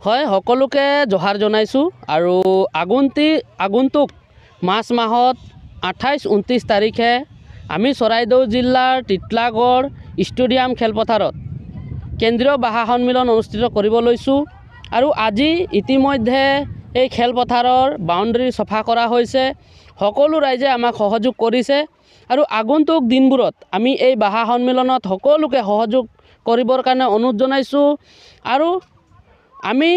হয়, সকলোকে জহাৰ জনাইছোঁ আৰু আগন্তুক মাৰ্চ মাহত 28-29 তাৰিখে আমি চৰাইদেউ জিলাৰ তিতলাগড় ষ্টেডিয়াম খেলপথাৰত কেন্দ্ৰীয় ভাষা সন্মিলন অনুষ্ঠিত কৰিব লৈছোঁ আৰু আজি ইতিমধ্যে এই খেলপথাৰৰ বাউণ্ডাৰী চফা কৰা হৈছে। সকলো ৰাইজে আমাক সহযোগ কৰিছে আৰু আগন্তুক দিনবোৰত আমি এই ভাষা সন্মিলনত সকলোকে সহযোগ কৰিবৰ কাৰণে অনুৰোধ জনাইছোঁ আৰু আমি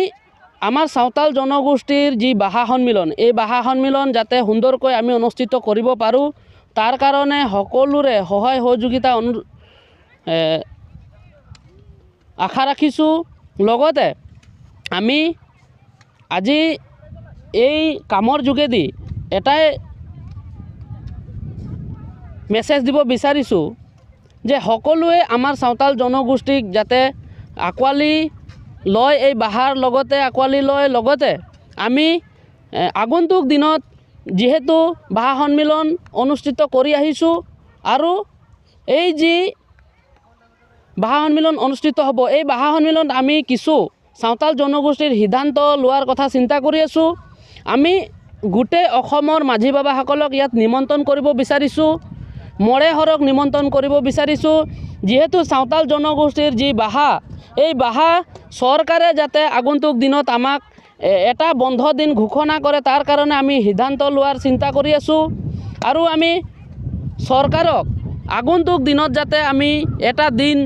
আমাৰ সাঁওতাল জনগোষ্ঠীৰ যি ভাষা সন্মিলন এই ভাষা সন্মিলন যাতে সুন্দৰকৈ আমি অনুষ্ঠিত কৰিব পাৰোঁ তাৰ কাৰণে সকলোৰে সহায় সহযোগিতা আশা ৰাখিছোঁ। লগতে আমি আজি এই কামৰ যোগেদি এটাই মেছেজ দিব বিচাৰিছোঁ যে সকলোৱে আমাৰ সাঁওতাল জনগোষ্ঠীক যাতে আঁকোৱালি লয়, এই ভাষাৰ লগতে আঁকোৱালি লয়। লগতে আমি আগন্তুক দিনত যিহেতু ভাষা সন্মিলন অনুষ্ঠিত কৰি আহিছোঁ আৰু এই যি ভাষা সন্মিলন অনুষ্ঠিত হ'ব এই ভাষা সন্মিলনত আমি কিছু সাঁওতাল জনগোষ্ঠীৰ সিদ্ধান্ত লোৱাৰ কথা চিন্তা কৰি আছোঁ। আমি গোটেই অসমৰ মাঝি বাবাসকলক ইয়াত নিমন্ত্ৰণ কৰিব বিচাৰিছোঁ, মৰেহৰক নিমন্ত্ৰণ কৰিব বিচাৰিছোঁ। যিহেতু সাঁওতাল জনগোষ্ঠীৰ যি ভাষা এই ভাষা চৰকাৰে যাতে আগন্তুক দিনত আমাক এটা বন্ধ দিন ঘোষণা কৰে তাৰ কাৰণে আমি সিদ্ধান্ত লোৱাৰ চিন্তা কৰি আছোঁ আৰু আমি চৰকাৰক আগন্তুক দিনত যাতে আমি এটা দিন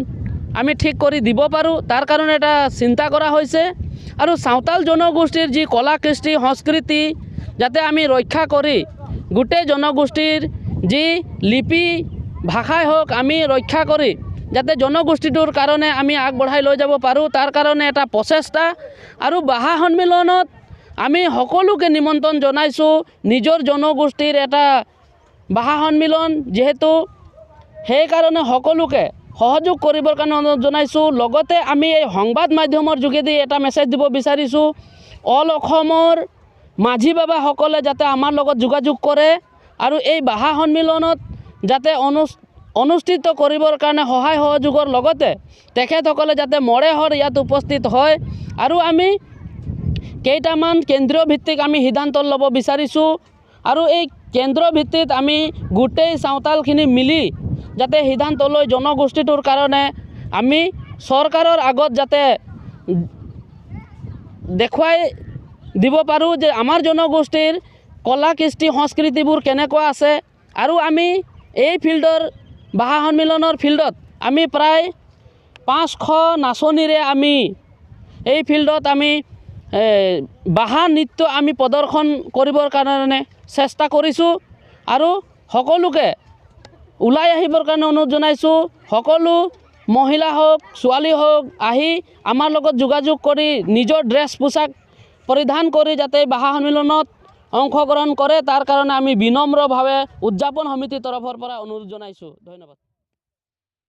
আমি ঠিক কৰি দিব পাৰোঁ তাৰ কাৰণে এটা চিন্তা কৰা হৈছে আৰু সাঁওতাল জনগোষ্ঠীৰ যি কলা কৃষ্টি সংস্কৃতি যাতে আমি ৰক্ষা কৰি গোটেই জনগোষ্ঠীৰ যি লিপি ভাষাই হওক আমি ৰক্ষা কৰি যাতে জনগোষ্ঠীটোৰ কাৰণে আমি আগবঢ়াই লৈ যাব পাৰোঁ তাৰ কাৰণে এটা প্ৰচেষ্টা আৰু ভাষা সন্মিলনত আমি সকলোকে নিমন্ত্ৰণ জনাইছোঁ। নিজৰ জনগোষ্ঠীৰ এটা ভাষা সন্মিলন যিহেতু সেইকাৰণে সকলোকে সহযোগ কৰিবৰ কাৰণে অনুৰোধ জনাইছোঁ। লগতে আমি এই সংবাদ মাধ্যমৰ যোগেদি এটা মেছেজ দিব বিচাৰিছোঁ, অল অসমৰ মাঝি বাবাসকলে যাতে আমাৰ লগত যোগাযোগ কৰে আৰু এই ভাষা সন্মিলনত যাতে অনুষ্ঠিত কৰিবৰ কাৰণে সহায় সহযোগৰ লগতে তেখেতসকলে যাতে মৰেহৰ ইয়াত উপস্থিত হয় আৰু আমি কেইটামান কেন্দ্ৰীয় ভিত্তিক আমি সিদ্ধান্ত ল'ব বিচাৰিছোঁ আৰু এই কেন্দ্ৰ ভিত্তিত আমি গোটেই সাঁওতালখিনি মিলি যাতে সিদ্ধান্ত লৈ জনগোষ্ঠীটোৰ কাৰণে আমি চৰকাৰৰ আগত যাতে দেখুৱাই দিব পাৰোঁ যে আমাৰ জনগোষ্ঠীৰ কলা কৃষ্টি সংস্কৃতিবোৰ কেনেকুৱা আছে আৰু আমি এই ফিল্ডৰ ভাষা সন্মিলনৰ ফিল্ডত আমি প্ৰায় 500 নাচনীৰে আমি এই ফিল্ডত আমি ভাষা নৃত্য আমি প্ৰদৰ্শন কৰিবৰ কাৰণে চেষ্টা কৰিছোঁ আৰু সকলোকে ওলাই আহিবৰ কাৰণে অনুৰোধ জনাইছোঁ। সকলো মহিলা হওক ছোৱালী হওক আহি আমাৰ লগত যোগাযোগ কৰি নিজৰ ড্ৰেছ পোছাক পৰিধান কৰি যাতে ভাষা সন্মিলনত অংশগ্ৰহণ কৰে তাৰ কাৰণে আমি বিনম্ৰভাৱে উদযাপন সমিতিৰ তৰফৰ পৰা অনুৰোধ জনাইছোঁ। ধন্যবাদ।